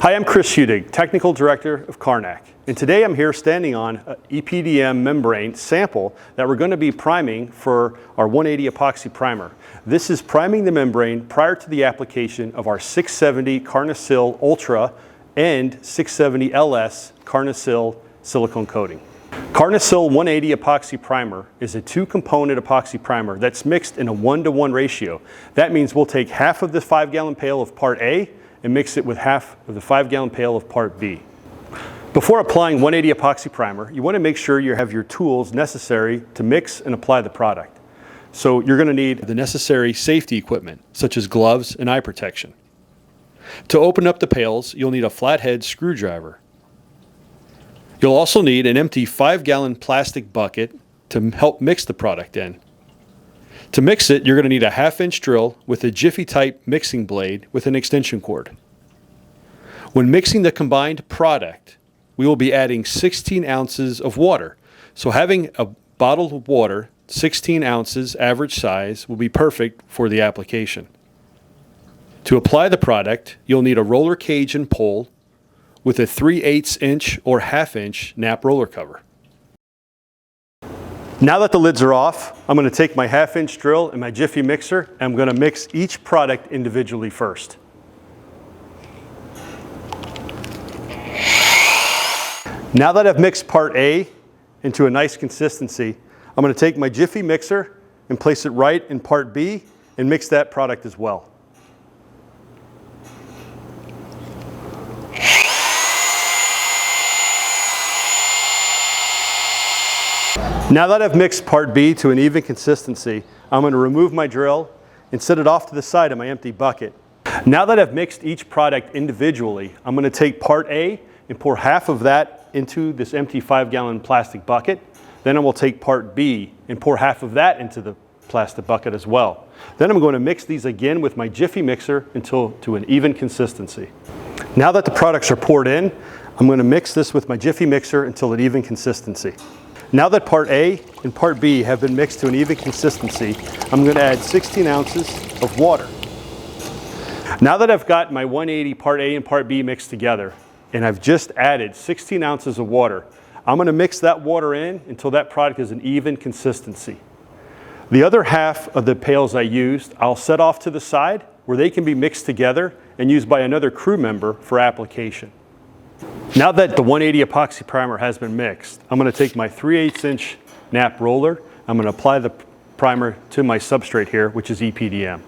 Hi, I'm Chris Hudig, Technical Director of Karnak, and today I'm here standing on an EPDM membrane sample that we're going to be priming for our 180 epoxy primer. This is priming the membrane prior to the application of our 670 Karnak Ultra and 670 LS Karnak silicone coating. Karnak 180 epoxy primer is a two-component epoxy primer that's mixed in a 1-to-1 ratio. That means we'll take half of the 5-gallon pail of part A and mix it with half of the 5-gallon pail of part B. Before applying 180 epoxy primer, you want to make sure you have your tools necessary to mix and apply the product. So you're going to need the necessary safety equipment, such as gloves and eye protection. To open up the pails, you'll need a flathead screwdriver. You'll also need an empty 5-gallon plastic bucket to help mix the product in. To mix it, you're going to need a 1/2-inch drill with a Jiffy type mixing blade with an extension cord. When mixing the combined product, we will be adding 16 ounces of water. So having a bottle of water, 16 ounces average size, will be perfect for the application. To apply the product, you'll need a roller cage and pole with a 3/8 inch or 1/2-inch nap roller cover. Now that the lids are off, I'm going to take my 1/2-inch drill and my Jiffy mixer, and I'm going to mix each product individually first. Now that I've mixed part A into a nice consistency, I'm going to take my Jiffy mixer and place it right in part B and mix that product as well. Now that I've mixed part B to an even consistency, I'm going to remove my drill and set it off to the side of my empty bucket. Now that I've mixed each product individually, I'm going to take part A and pour half of that into this empty 5-gallon plastic bucket. Then I will take part B and pour half of that into the plastic bucket as well. Then I'm going to mix these again with my Jiffy mixer until to an even consistency. Now that the products are poured in, I'm going to mix this with my Jiffy mixer until an even consistency. Now that part A and part B have been mixed to an even consistency, I'm going to add 16 ounces of water. Now that I've got my 180 part A and part B mixed together, and I've just added 16 ounces of water, I'm going to mix that water in until that product is an even consistency. The other half of the pails I used, I'll set off to the side where they can be mixed together and used by another crew member for application. Now that the 180 epoxy primer has been mixed, I'm going to take my 3/8 inch nap roller. I'm going to apply the primer to my substrate here, which is EPDM.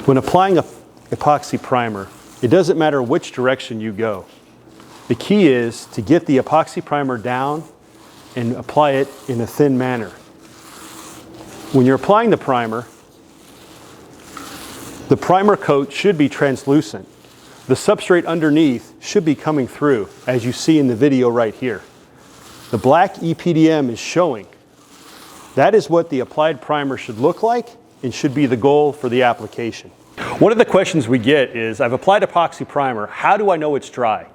When applying an epoxy primer, it doesn't matter which direction you go. The key is to get the epoxy primer down and apply it in a thin manner. When you're applying the primer coat should be translucent. The substrate underneath should be coming through, as you see in the video right here. The black EPDM is showing. That is what the applied primer should look like and should be the goal for the application. One of the questions we get is, I've applied epoxy primer, how do I know it's dry?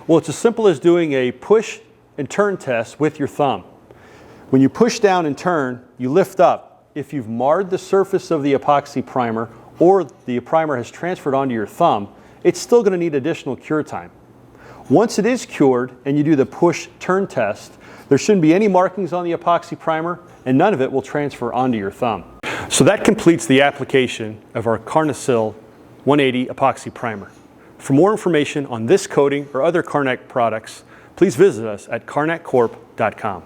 Well, it's as simple as doing a push and turn test with your thumb. When you push down and turn, you lift up. If you've marred the surface of the epoxy primer or the primer has transferred onto your thumb, it's still going to need additional cure time. Once it is cured and you do the push-turn test, there shouldn't be any markings on the epoxy primer and none of it will transfer onto your thumb. So that completes the application of our Karnak 180 epoxy primer. For more information on this coating or other Karnak products, please visit us at karnakcorp.com.